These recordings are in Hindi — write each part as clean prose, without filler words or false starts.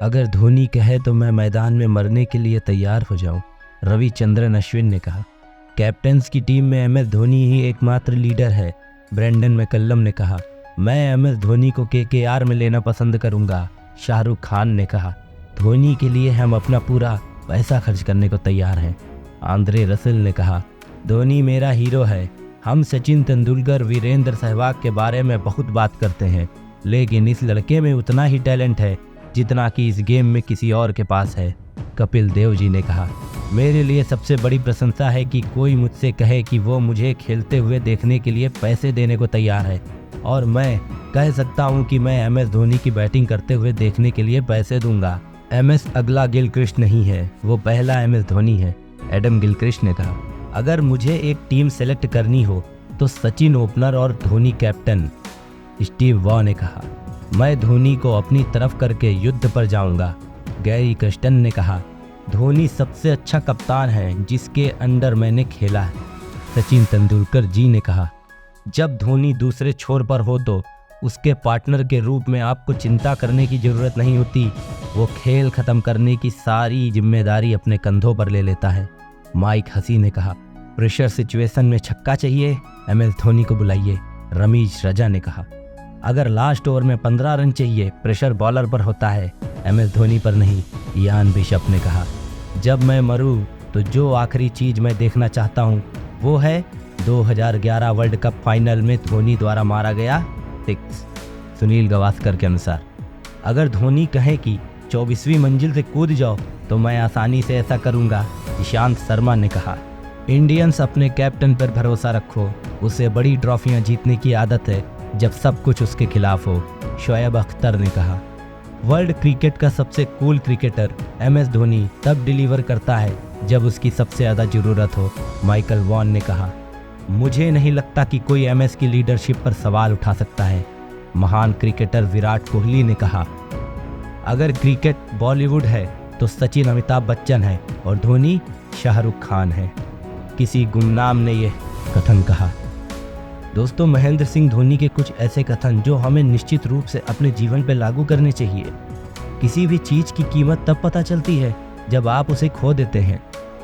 अगर धोनी कहे तो मैं मैदान में मरने के लिए तैयार हो जाऊं, रविचंद्रन अश्विन ने कहा। कैप्टन्स की टीम में MS धोनी ही एकमात्र लीडर है, ब्रेंडन मैकल्लम ने कहा। मैं MS धोनी को KKR में लेना पसंद करूंगा, शाहरुख खान ने कहा। धोनी के लिए हम अपना पूरा पैसा खर्च करने को तैयार हैं, आंद्रे रसेल ने कहा। धोनी मेरा हीरो है। हम सचिन तेंदुलकर, वीरेंद्र सहवाग के बारे में बहुत बात करते हैं, लेकिन इस लड़के में उतना ही टैलेंट है जितना कि इस गेम में किसी और के पास है, कपिल देव जी ने कहा। मेरे लिए सबसे बड़ी प्रशंसा है कि कोई मुझसे कहे कि वो मुझे खेलते हुए देखने के लिए पैसे देने को तैयार है, और मैं कह सकता हूं कि मैं MS धोनी की बैटिंग करते हुए देखने के लिए पैसे दूंगा। MS अगला गिलक्रिस्ट नहीं है, वो पहला MS धोनी है, एडम गिलक्रिस्ट ने कहा। अगर मुझे एक टीम सेलेक्ट करनी हो तो सचिन ओपनर और धोनी कैप्टन, स्टीव वॉ ने कहा। मैं धोनी को अपनी तरफ करके युद्ध पर जाऊंगा, गैरी कर्स्टन ने कहा। धोनी सबसे अच्छा कप्तान है जिसके अंडर मैंने खेला है, सचिन तेंदुलकर जी ने कहा। जब धोनी दूसरे छोर पर हो तो उसके पार्टनर के रूप में आपको चिंता करने की ज़रूरत नहीं होती। वो खेल ख़त्म करने की सारी जिम्मेदारी अपने कंधों पर ले लेता है, माइक हसी ने कहा। प्रेशर सिचुएशन में छक्का चाहिए, MS धोनी को बुलाइए, रमीज रजा ने कहा। अगर लास्ट ओवर में 15 रन चाहिए, प्रेशर बॉलर पर होता है, MS धोनी पर नहीं, यान बिशप ने कहा। जब मैं मरूं तो जो आखिरी चीज़ मैं देखना चाहता हूं वो है 2011 वर्ल्ड कप फाइनल में धोनी द्वारा मारा गया 6, सुनील गावस्कर के अनुसार। अगर धोनी कहे कि 24वीं मंजिल से कूद जाओ तो मैं आसानी से ऐसा करूंगा, ईशांत शर्मा ने कहा। इंडियंस अपने कैप्टन पर भरोसा रखो, उसे बड़ी ट्रॉफियां जीतने की आदत है जब सब कुछ उसके खिलाफ हो, शोएब अख्तर ने कहा। वर्ल्ड क्रिकेट का सबसे कूल क्रिकेटर MS धोनी तब डिलीवर करता है जब उसकी सबसे ज़्यादा ज़रूरत हो, माइकल वॉन ने कहा। मुझे नहीं लगता कि कोई MS की लीडरशिप पर सवाल उठा सकता है, महान क्रिकेटर विराट कोहली ने कहा। अगर क्रिकेट बॉलीवुड है तो सचिन अमिताभ बच्चन है और धोनी शाहरुख खान है, किसी गुमनाम ने यह कथन कहा। दोस्तों, महेंद्र सिंह धोनी के कुछ ऐसे कथन जो हमें निश्चित रूप से अपने जीवन पर लागू करने चाहिए। किसी भी चीज़ की कीमत तब पता चलती है जब आप उसे खो देते हैं।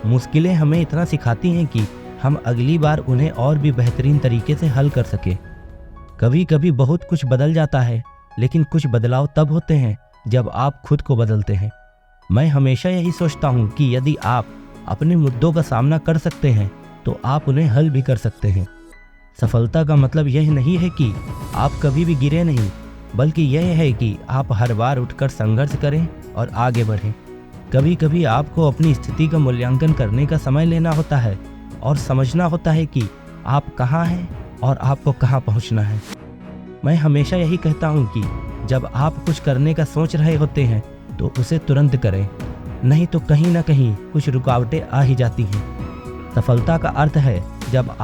मुश्किलें हमें इतना सिखाती हैं कि हम अगली बार उन्हें और भी बेहतरीन तरीके से हल कर सकें। कभी कभी बहुत कुछ बदल जाता है, लेकिन कुछ बदलाव तब होते हैं जब आप खुद को बदलते हैं। मैं हमेशा यही सोचता हूँ कि यदि आप अपने मुद्दों का सामना कर सकते हैं तो आप उन्हें हल भी कर सकते हैं। सफलता का मतलब यह नहीं है कि आप कभी भी गिरे नहीं, बल्कि यह है कि आप हर बार उठकर संघर्ष करें और आगे बढ़ें। कभी कभी आपको अपनी स्थिति का मूल्यांकन करने का समय लेना होता है और समझना होता है कि आप कहाँ हैं और आपको कहाँ पहुँचना है। मैं हमेशा यही कहता हूँ कि जब आप कुछ करने का सोच रहे होते हैं तो उसे तुरंत करें, नहीं तो कहीं ना कहीं कुछ रुकावटें आ ही जाती हैं। सफलता का अर्थ है जब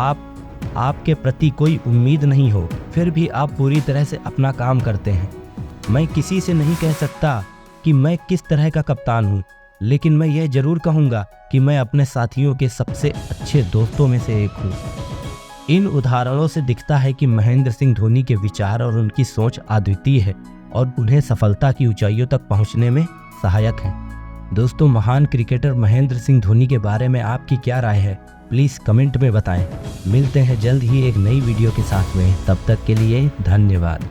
आपके प्रति कोई उम्मीद नहीं हो, फिर भी आप पूरी तरह से अपना काम करते हैं। मैं किसी से नहीं कह सकता कि मैं किस तरह का कप्तान हूँ, लेकिन मैं यह जरूर कहूँगा कि मैं अपने साथियों के सबसे अच्छे दोस्तों में से एक हूँ। इन उदाहरणों से दिखता है कि महेंद्र सिंह धोनी के विचार और उनकी सोच अद्वितीय है और उन्हें सफलता की ऊंचाइयों तक पहुँचने में सहायक है। दोस्तों, महान क्रिकेटर महेंद्र सिंह धोनी के बारे में आपकी क्या राय है, प्लीज़ कमेंट में बताएं। मिलते हैं जल्द ही एक नई वीडियो के साथ में, तब तक के लिए धन्यवाद।